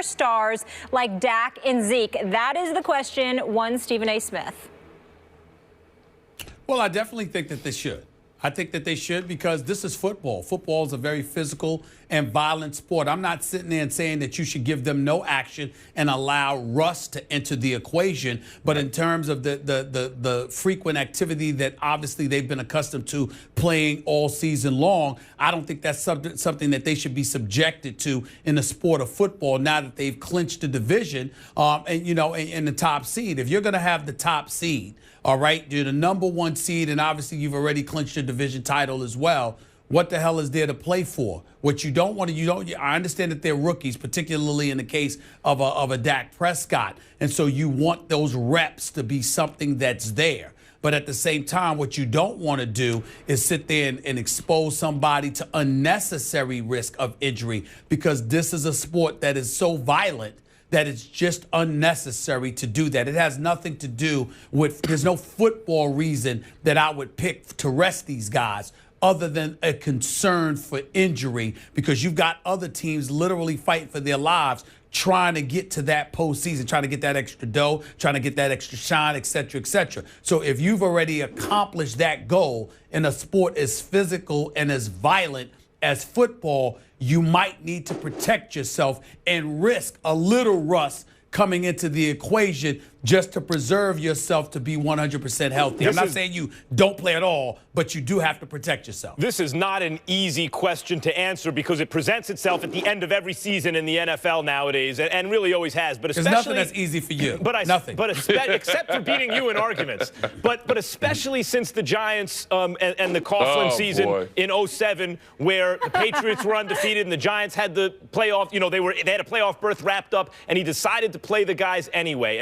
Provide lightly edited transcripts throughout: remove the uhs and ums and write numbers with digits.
their stars like Dak and Zeke? That is the question, one Stephen A. Smith. Well, I definitely think that they should. I think that they should because this is football. Football is a very physical and violent sport. I'm not sitting there and saying that you should give them no action and allow rust to enter the equation. But in terms of the frequent activity that obviously they've been accustomed to playing all season long, I don't think that's something that they should be subjected to in the sport of football now that they've clinched the division and, you know, in the top seed. If you're going to have the top seed, all right, you're the #1 seed, and obviously you've already clinched your division title as well. What the hell is there to play for? What you don't want to, I understand that they're rookies, particularly in the case of a Dak Prescott. And so you want those reps to be something that's there. But at the same time, what you don't want to do is sit there and expose somebody to unnecessary risk of injury, because this is a sport that is so violent that it's just unnecessary to do that. It has nothing to do with, there's no football reason that I would pick to rest these guys other than a concern for injury, because you've got other teams literally fighting for their lives trying to get to that postseason, trying to get that extra dough, trying to get that extra shine, et cetera, et cetera. So if you've already accomplished that goal in a sport as physical and as violent as football, you might need to protect yourself and risk a little rust coming into the equation just to preserve yourself to be 100% healthy. I'm not saying you don't play at all, but you do have to protect yourself. This is not an easy question to answer because it presents itself at the end of every season in the NFL nowadays, and really always has. But especially, there's nothing that's easy for you. Nothing. But except for beating you in arguments. But especially since the Giants and the Coughlin season in '07, where the Patriots were undefeated and the Giants had the playoff. You know, they had a playoff berth wrapped up, and he decided to play the guys anyway.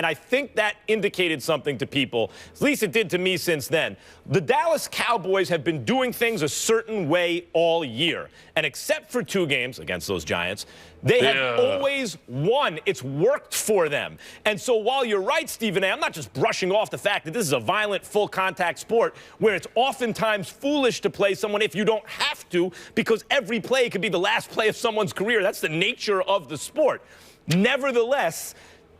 And I think that indicated something to people. At least it did to me since then. The Dallas Cowboys have been doing things a certain way all year. And except for 2 games against those Giants, they have always won. It's worked for them. And so while you're right, Stephen A., I'm not just brushing off the fact that this is a violent, full-contact sport where it's oftentimes foolish to play someone if you don't have to, because every play could be the last play of someone's career. That's the nature of the sport. Nevertheless,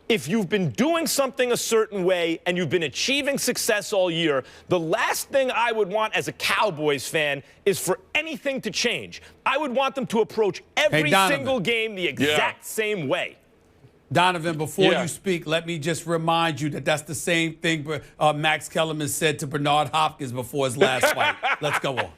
if you've been doing something a certain way and you've been achieving success all year, the last thing I would want as a Cowboys fan is for anything to change. I would want them to approach every single game the exact same way. Donovan, before you speak, let me just remind you that that's the same thing Max Kellerman said to Bernard Hopkins before his last fight. Let's go on.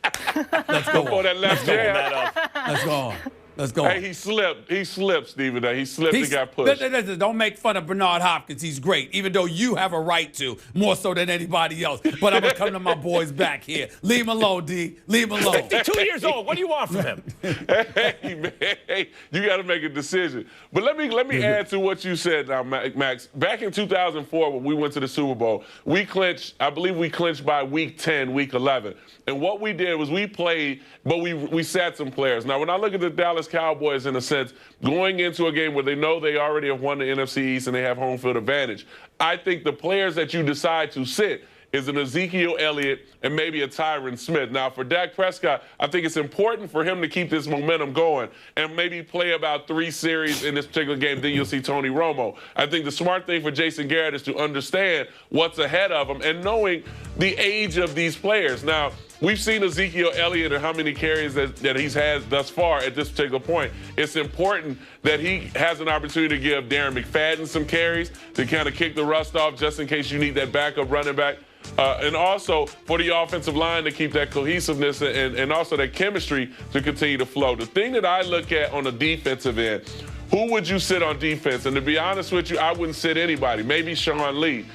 Let's go on. Let's go on. Let's go. Hey, he slipped. He slipped, Stephen A. He slipped and got pushed. Don't make fun of Bernard Hopkins. He's great, even though you have a right to, more so than anybody else. But I'm going to come to my boys back here. Leave him alone, D. Leave him alone. 52 years old. What do you want from him? Hey, man. Hey, you got to make a decision. But let me add to what you said now, Max. Back in 2004, when we went to the Super Bowl, we clinched, I believe we clinched by week 10, week 11. And what we did was we played, but we sat some players. Now, when I look at the Dallas Cowboys, in a sense, going into a game where they know they already have won the NFC East and they have home field advantage, I think the players that you decide to sit is an Ezekiel Elliott and maybe a Tyron Smith. Now, for Dak Prescott, I think it's important for him to keep this momentum going and maybe play about 3 series in this particular game. Then you'll see Tony Romo. I think the smart thing for Jason Garrett is to understand what's ahead of him and knowing the age of these players. Now, we've seen Ezekiel Elliott and how many carries that he's had thus far at this particular point. It's important that he has an opportunity to give Darren McFadden some carries to kind of kick the rust off just in case you need that backup running back. And also for the offensive line to keep that cohesiveness and also that chemistry to continue to flow. The thing that I look at on the defensive end, who would you sit on defense? And to be honest with you, I wouldn't sit anybody. Maybe Sean Lee.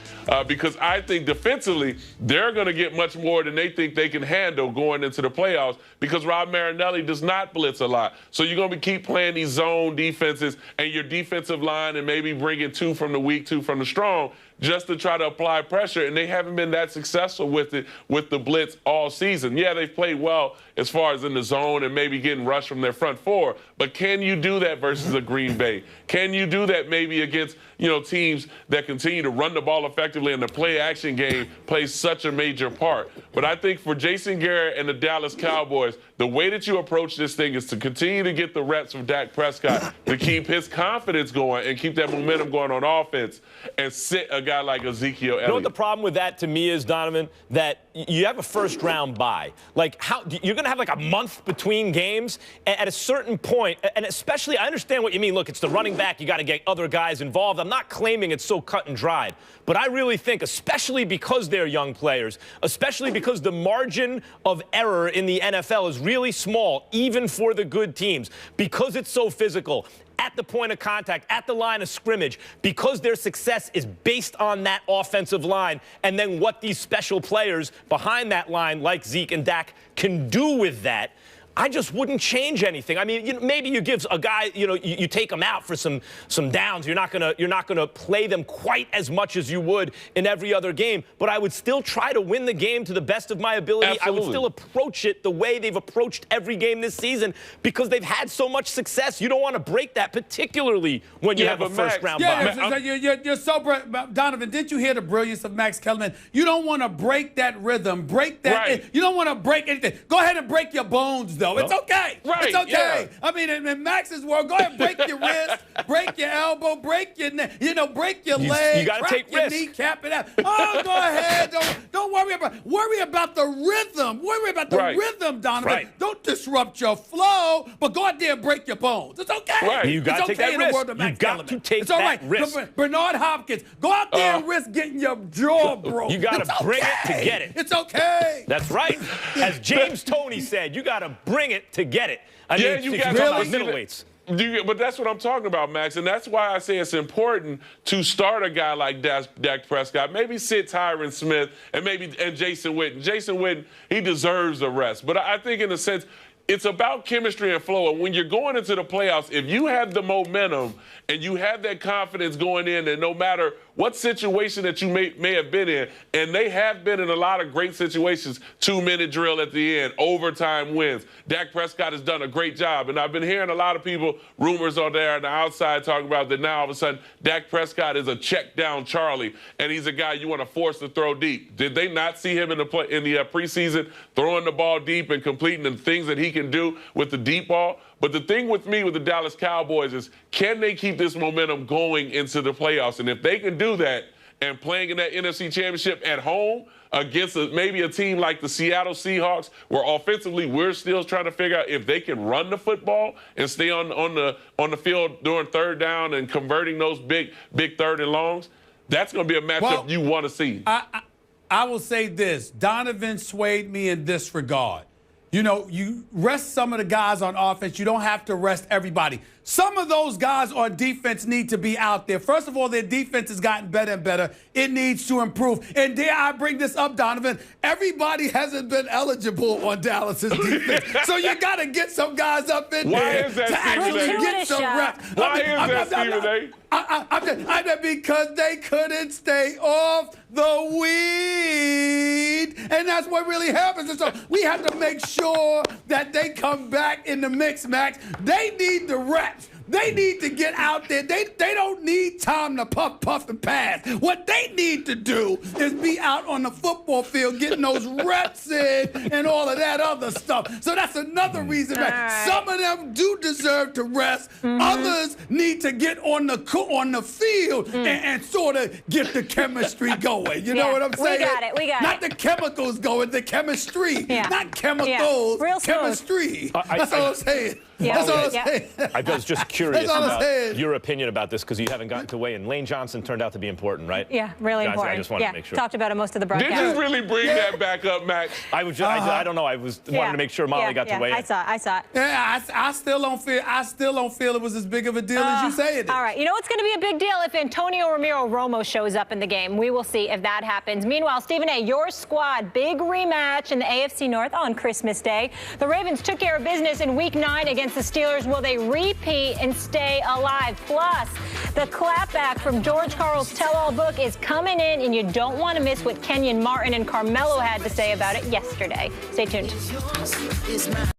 Because I think defensively, they're going to get much more than they think they can handle going into the playoffs because Rob Marinelli does not blitz a lot. So you're going to keep playing these zone defenses and your defensive line and maybe bringing 2 from the weak, 2 from the strong. just to try to apply pressure, and they haven't been that successful with it with the blitz all season. Yeah, they've played well as far as in the zone and maybe getting rushed from their front four, but can you do that versus a Green Bay? Can you do that maybe against, teams that continue to run the ball effectively, and the play-action game plays such a major part? But I think for Jason Garrett and the Dallas Cowboys, the way that you approach this thing is to continue to get the reps from Dak Prescott to keep his confidence going and keep that momentum going on offense, and sit a guy like Ezekiel Elliott. You know what the problem with that to me is, Donovan? That you have a first-round bye. Like, you're going to have like a month between games at a certain point, and especially, I understand what you mean. Look, it's the running back. You got to get other guys involved. I'm not claiming it's so cut and dried, but I really think, especially because they're young players, especially because the margin of error in the NFL is really small, even for the good teams, because it's so physical, at the point of contact, at the line of scrimmage, because their success is based on that offensive line, and then what these special players behind that line, like Zeke and Dak, can do with that. I just wouldn't change anything. I mean, maybe you give a guy, you take them out for some downs. You're not gonna play them quite as much as you would in every other game. But I would still try to win the game to the best of my ability. Absolutely. I would still approach it the way they've approached every game this season, because they've had so much success. You don't want to break that, particularly when you have a first-round bye. You're so Donovan, didn't you hear the brilliance of Max Kellerman? You don't want to break that rhythm, break that. Right. You don't want to break anything. Go ahead and break your bones, though. It's okay. Right, It's okay. yeah. I mean, in Max's world, go ahead and break your wrist, break your elbow, break your neck, break your leg, you gotta take your risks. kneecap it out. Oh, go ahead. Don't worry about the rhythm. Worry about the rhythm, Donovan. Right. Don't disrupt your flow, but go out there and break your bones. It's okay. Right. You got to take that risk. You got to take that risk. Bernard Hopkins, go out there and risk getting your jaw broke. You got to bring it to get it. It's okay. That's right. As James Toney said, you got to bring it to get it. I mean, you if got you're talking to about middleweights. But that's what I'm talking about, Max, and that's why I say it's important to start a guy like Dak Prescott. Maybe sit Tyron Smith and Jason Witten. Jason Witten, he deserves a rest. But I think in a sense, it's about chemistry and flow. And when you're going into the playoffs, if you have the momentum and you have that confidence going in, and no matter what situation that you may have been in, and they have been in a lot of great situations, 2-minute drill at the end, overtime wins. Dak Prescott has done a great job. And I've been hearing a lot of people, rumors on there on the outside, talking about that now all of a sudden Dak Prescott is a check down Charlie, and he's a guy you want to force to throw deep. Did they not see him in the preseason throwing the ball deep and completing the things that he can do with the deep ball? But the thing with me with the Dallas Cowboys is, can they keep this momentum going into the playoffs? And if they can do that, and playing in that NFC Championship at home against maybe a team like the Seattle Seahawks, where offensively we're still trying to figure out if they can run the football and stay on the field during third down and converting those big third and longs, that's going to be a matchup you want to see. I will say this. Donovan swayed me in this regard. You rest some of the guys on offense. You don't have to rest everybody. Some of those guys on defense need to be out there. First of all, their defense has gotten better and better. It needs to improve. And dare I bring this up, Donovan, everybody hasn't been eligible on Dallas's defense. So you got to get some guys up in there to actually get some reps. Why is that, Stephen A? Because they couldn't stay off the weed. And that's what really happens. And so we have to make sure that they come back in the mix, Max. They need the reps. They need to get out there. They don't need time to puff, and pass. What they need to do is be out on the football field getting those reps in and all of that other stuff. So that's another reason that some of them do deserve to rest. Others need to get on the field and sort of get the chemistry going. You know what I'm saying? We got it. Not the chemicals going, the chemistry. Not chemicals, chemistry. That's all I'm saying. That's all I'm saying. I was just curious about your opinion about this, because you haven't gotten to weigh in. Lane Johnson turned out to be important, right? Yeah, really important. I just wanted to make sure. Talked about it most of the broadcast. Did you really bring that back up, Max? I was just, I don't know. I was wanting to make sure Molly got to weigh in. I saw it. Yeah, I still don't feel it was as big of a deal as you say it is. All right. You know what's going to be a big deal? If Antonio Romo shows up in the game. We will see if that happens. Meanwhile, Stephen A., your squad, big rematch in the AFC North on Christmas Day. The Ravens took care of business in Week 9 against against the Steelers. Will they repeat and stay alive? Plus, the clapback from George Karl's tell-all book is coming in, and you don't want to miss what Kenyon Martin and Carmelo had to say about it yesterday. Stay tuned.